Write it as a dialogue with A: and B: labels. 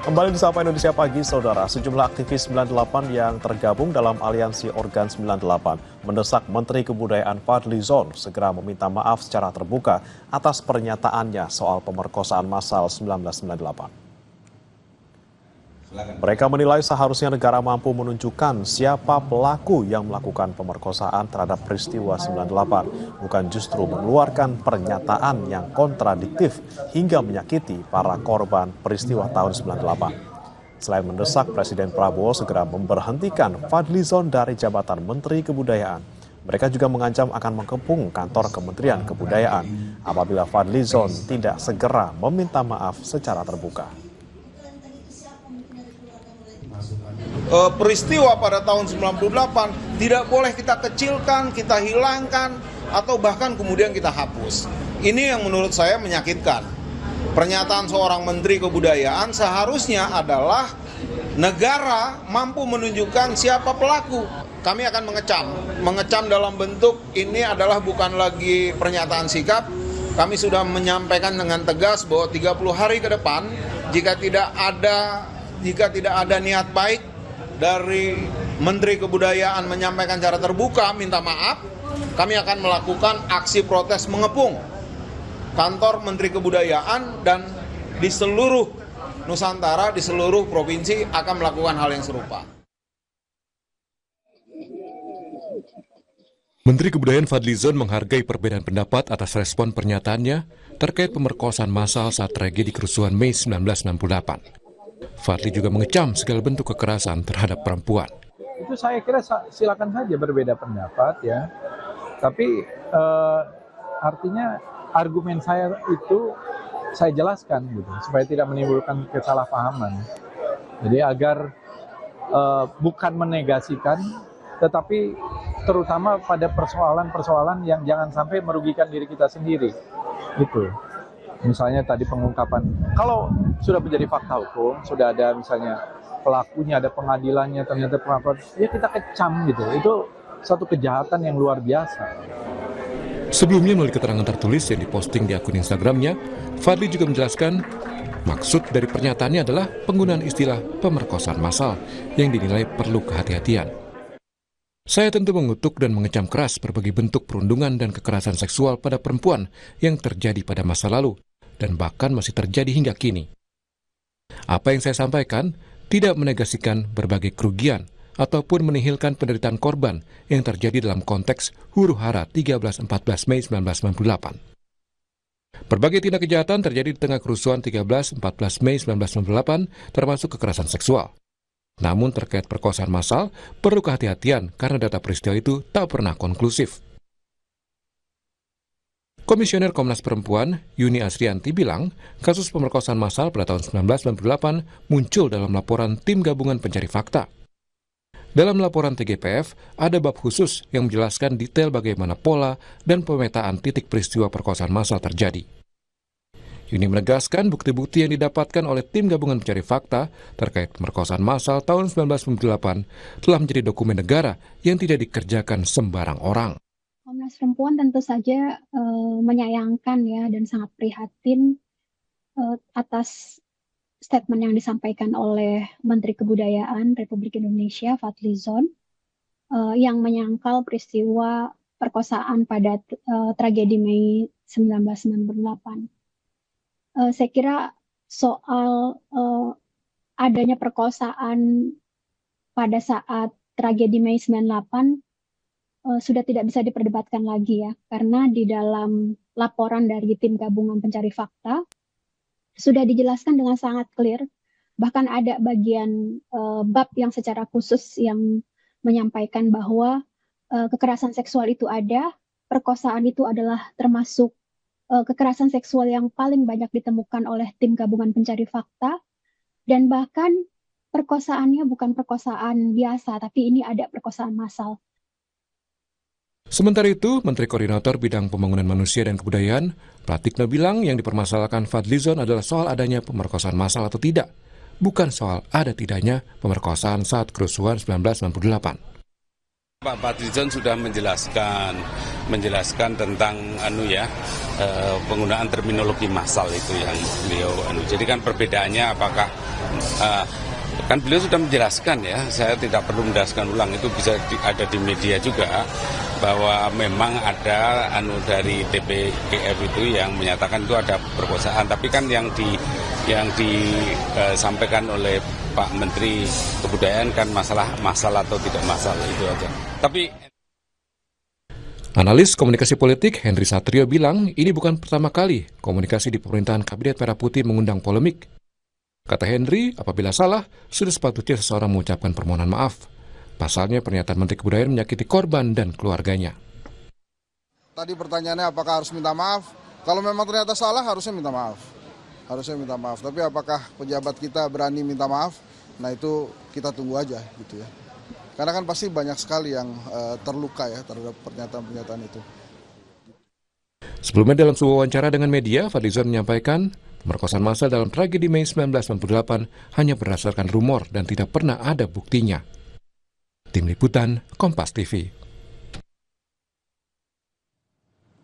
A: Kembali di Sapa Indonesia Pagi, Saudara. Sejumlah aktivis 98 yang tergabung dalam aliansi Organ 98 mendesak Menteri Kebudayaan Fadly Zon segera meminta maaf secara terbuka atas pernyataannya soal pemerkosaan massal 1998. Mereka menilai seharusnya negara mampu menunjukkan siapa pelaku yang melakukan pemerkosaan terhadap peristiwa 98, bukan justru mengeluarkan pernyataan yang kontradiktif hingga menyakiti para korban peristiwa tahun 98. Selain mendesak Presiden Prabowo segera memberhentikan Fadly Zon dari jabatan Menteri Kebudayaan, mereka juga mengancam akan mengepung kantor Kementerian Kebudayaan apabila Fadly Zon tidak segera meminta maaf secara terbuka.
B: Peristiwa pada tahun 98 tidak boleh kita kecilkan, kita hilangkan, atau bahkan kemudian kita hapus. Ini yang menurut saya menyakitkan. Pernyataan seorang Menteri Kebudayaan seharusnya adalah negara mampu menunjukkan siapa pelaku. Kami akan mengecam dalam bentuk ini adalah bukan lagi pernyataan sikap. Kami sudah menyampaikan dengan tegas bahwa 30 hari ke depan jika tidak ada niat baik dari Menteri Kebudayaan menyampaikan secara terbuka minta maaf, kami akan melakukan aksi protes mengepung kantor Menteri Kebudayaan, dan di seluruh Nusantara, di seluruh provinsi akan melakukan hal yang serupa.
C: Menteri Kebudayaan Fadly Zon menghargai perbedaan pendapat atas respon pernyataannya terkait pemerkosaan massal saat tragedi kerusuhan Mei 1968. Fadly juga mengecam segala bentuk kekerasan terhadap perempuan.
D: Itu saya kira silakan saja berbeda pendapat ya. Tapi artinya argumen saya itu saya jelaskan gitu supaya tidak menimbulkan kesalahpahaman. Jadi agar bukan menegasikan, tetapi terutama pada persoalan-persoalan yang jangan sampai merugikan diri kita sendiri. Gitu. Misalnya tadi pengungkapan, kalau sudah menjadi fakta hukum, sudah ada misalnya pelakunya, ada pengadilannya, ternyata pengakuan, ya kita kecam gitu. Itu satu kejahatan yang luar biasa.
C: Sebelumnya melalui keterangan tertulis yang diposting di akun Instagramnya, Fadly juga menjelaskan maksud dari pernyataannya adalah penggunaan istilah pemerkosaan massal yang dinilai perlu kehati-hatian. Saya tentu mengutuk dan mengecam keras berbagai bentuk perundungan dan kekerasan seksual pada perempuan yang terjadi pada masa lalu dan bahkan masih terjadi hingga kini. Apa yang saya sampaikan tidak menegasikan berbagai kerugian ataupun menihilkan penderitaan korban yang terjadi dalam konteks huru-hara 13-14 Mei 1998. Berbagai tindak kejahatan terjadi di tengah kerusuhan 13-14 Mei 1998 termasuk kekerasan seksual. Namun terkait perkosaan massal, perlu kehati-hatian karena data peristiwa itu tak pernah konklusif. Komisioner Komnas Perempuan, Yuni Asrianti bilang, kasus pemerkosaan massal pada tahun 1998 muncul dalam laporan Tim Gabungan Pencari Fakta. Dalam laporan TGPF, ada bab khusus yang menjelaskan detail bagaimana pola dan pemetaan titik peristiwa perkosaan massal terjadi. Yuni menegaskan bukti-bukti yang didapatkan oleh Tim Gabungan Pencari Fakta terkait pemerkosaan massal tahun 1998 telah menjadi dokumen negara yang tidak dikerjakan sembarang orang.
E: Komnas Perempuan tentu saja menyayangkan ya dan sangat prihatin atas statement yang disampaikan oleh Menteri Kebudayaan Republik Indonesia Fadly Zon yang menyangkal peristiwa perkosaan pada tragedi Mei 1998. Saya kira soal adanya perkosaan pada saat tragedi Mei 98 sudah tidak bisa diperdebatkan lagi ya, karena di dalam laporan dari Tim Gabungan Pencari Fakta sudah dijelaskan dengan sangat clear, bahkan ada bagian bab yang secara khusus yang menyampaikan bahwa kekerasan seksual itu ada, perkosaan itu adalah termasuk kekerasan seksual yang paling banyak ditemukan oleh Tim Gabungan Pencari Fakta, dan bahkan perkosaannya bukan perkosaan biasa, tapi ini ada perkosaan massal.
C: Sementara itu, Menteri Koordinator Bidang Pembangunan Manusia dan Kebudayaan, Pratikno bilang yang dipermasalahkan Fadly Zon adalah soal adanya pemerkosaan massal atau tidak, bukan soal ada tidaknya pemerkosaan saat kerusuhan 1998.
F: Pak Fadly Zon sudah menjelaskan tentang penggunaan terminologi massal itu yang beliau. Jadi kan perbedaannya apakah kan beliau sudah menjelaskan ya, saya tidak perlu menjelaskan ulang, itu bisa ada di media juga, bahwa memang ada dari TPGF itu yang menyatakan itu ada perkosaan, tapi kan yang disampaikan oleh Pak Menteri Kebudayaan kan masalah atau tidak masalah itu aja. Tapi
C: analis komunikasi politik Henry Satrio bilang ini bukan pertama kali komunikasi di pemerintahan Kabinet Merah Putih mengundang polemik. Kata Henry, apabila salah, sudah sepatutnya seseorang mengucapkan permohonan maaf. Pasalnya pernyataan Menteri Kebudayaan menyakiti korban dan keluarganya.
G: Tadi pertanyaannya apakah harus minta maaf? Kalau memang ternyata salah harusnya minta maaf. Harusnya minta maaf. Tapi apakah pejabat kita berani minta maaf? Nah itu kita tunggu aja gitu ya. Karena kan pasti banyak sekali yang terluka ya terhadap pernyataan-pernyataan itu.
C: Sebelumnya dalam sebuah wawancara dengan media, Fadlizon menyampaikan pemerkosaan massal dalam tragedi Mei 1998 hanya berdasarkan rumor dan tidak pernah ada buktinya. Tim Liputan, Kompas TV.